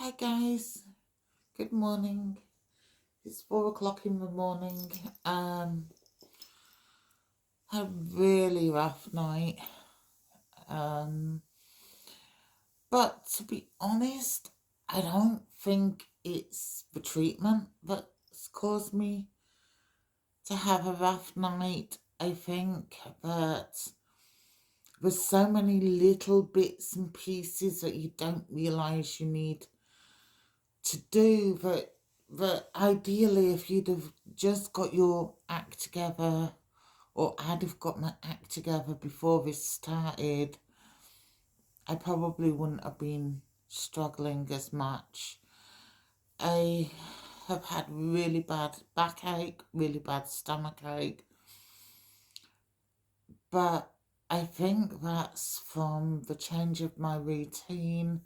Hi guys, good morning. It's 4 o'clock in the morning. A really rough night. Um, but to be honest, I don't think it's the treatment that's caused me to have a rough night. I think that there's so many little bits and pieces that you don't realise you need to do that ideally if you'd have just got your act together, or I'd have got my act together before this started, I probably wouldn't have been struggling as much. I have had really bad backache, really bad stomach ache, but I think that's from the change of my routine,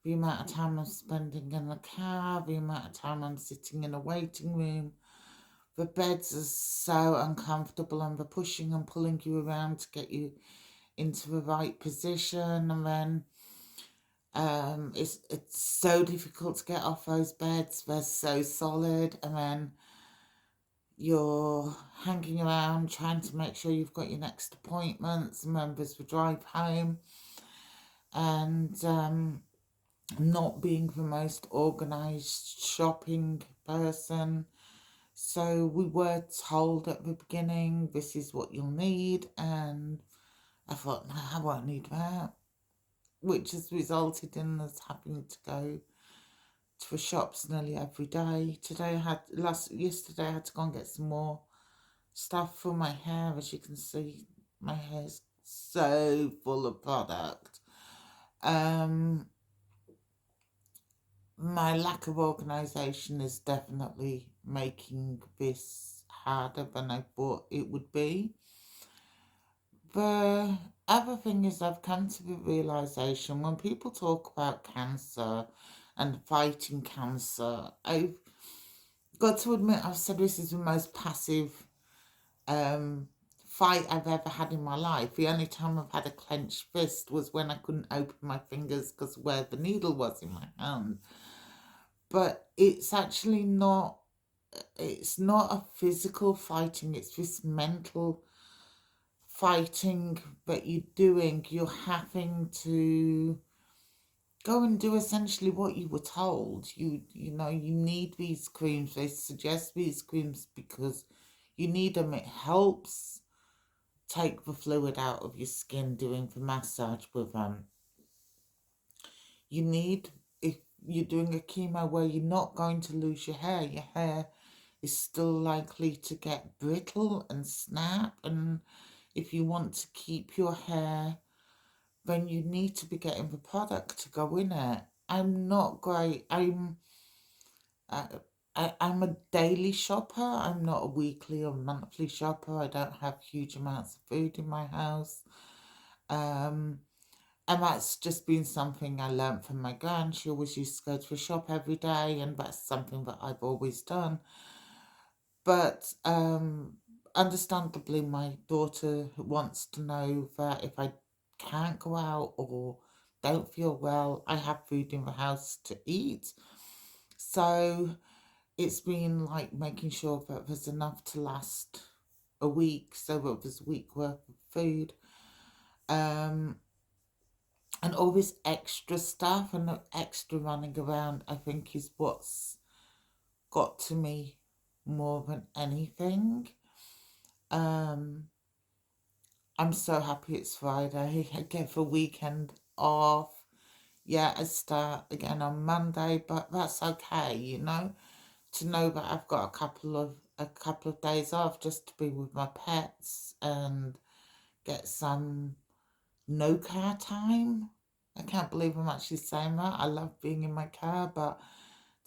the amount of time I'm spending in the car, the amount of time I'm sitting in a waiting room. The beds are so uncomfortable and they're pushing and pulling you around to get you into the right position, and then it's so difficult to get off those beds. They're so solid, and then you're hanging around trying to make sure you've got your next appointments, and then there's the drive home, and not being the most organised shopping person. So we were told at the beginning, this is what you'll need, and I thought, no, I won't need that, which has resulted in us having to go to the shops nearly every day. Yesterday I had to go and get some more stuff for my hair. As you can see, my hair's so full of product. My lack of organisation is definitely making this harder than I thought it would be. The other thing is, I've come to the realisation when people talk about cancer and fighting cancer, I've got to admit, I've said this is the most passive fight I've ever had in my life. The only time I've had a clenched fist was when I couldn't open my fingers because where the needle was in my hand. But it's actually not, it's not a physical fighting, it's this mental fighting that you're doing. You're having to go and do essentially what you were told. You know, you need these creams. They suggest these creams because you need them. It helps take the fluid out of your skin doing the massage with them. You need, if you're doing a chemo where you're not going to lose your hair is still likely to get brittle and snap, and if you want to keep your hair, then you need to be getting the product to go in it. I'm not great. Uh, I'm a daily shopper. I'm not a weekly or monthly shopper. I don't have huge amounts of food in my house. And that's just been something I learnt from my gran. She always used to go to the shop every day, and that's something that I've always done. But understandably, my daughter wants to know that if I can't go out or don't feel well, I have food in the house to eat. So it's been like making sure that there's enough to last a week, so that there's a week worth of food. And all this extra stuff and the extra running around, I think, is what's got to me more than anything. I'm so happy it's Friday. I get the weekend off. Yeah, I start again on Monday, but that's okay, you know, to know that I've got a couple of days off just to be with my pets and get some no car time. I can't believe I'm actually saying that. I love being in my car, but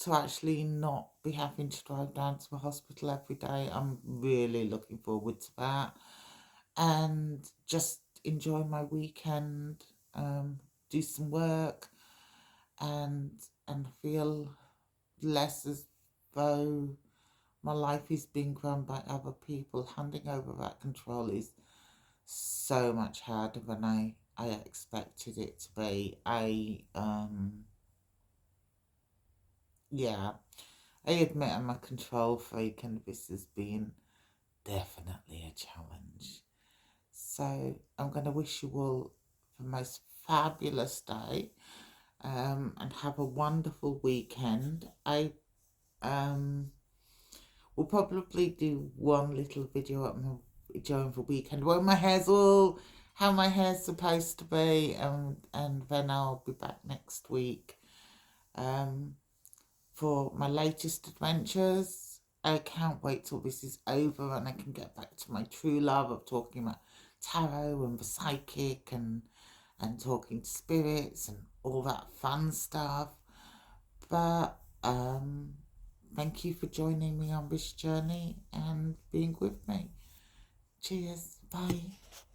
to actually not be having to drive down to the hospital every day, I'm really looking forward to that. And just enjoy my weekend, do some work, and feel less as though my life is being run by other people. Handing over that control is so much harder than I expected it to be. Yeah, I admit I'm a control freak, and this has been definitely a challenge. So I'm going to wish you all the most fabulous day, and have a wonderful weekend. I um, will probably do one little video during the weekend when my hair's all how my hair's supposed to be, and then I'll be back next week um, for my latest adventures. I can't wait till this is over and I can get back to my true love of talking about tarot and the psychic, and talking to spirits and all that fun stuff. But thank you for joining me on this journey and being with me. Cheers. Bye.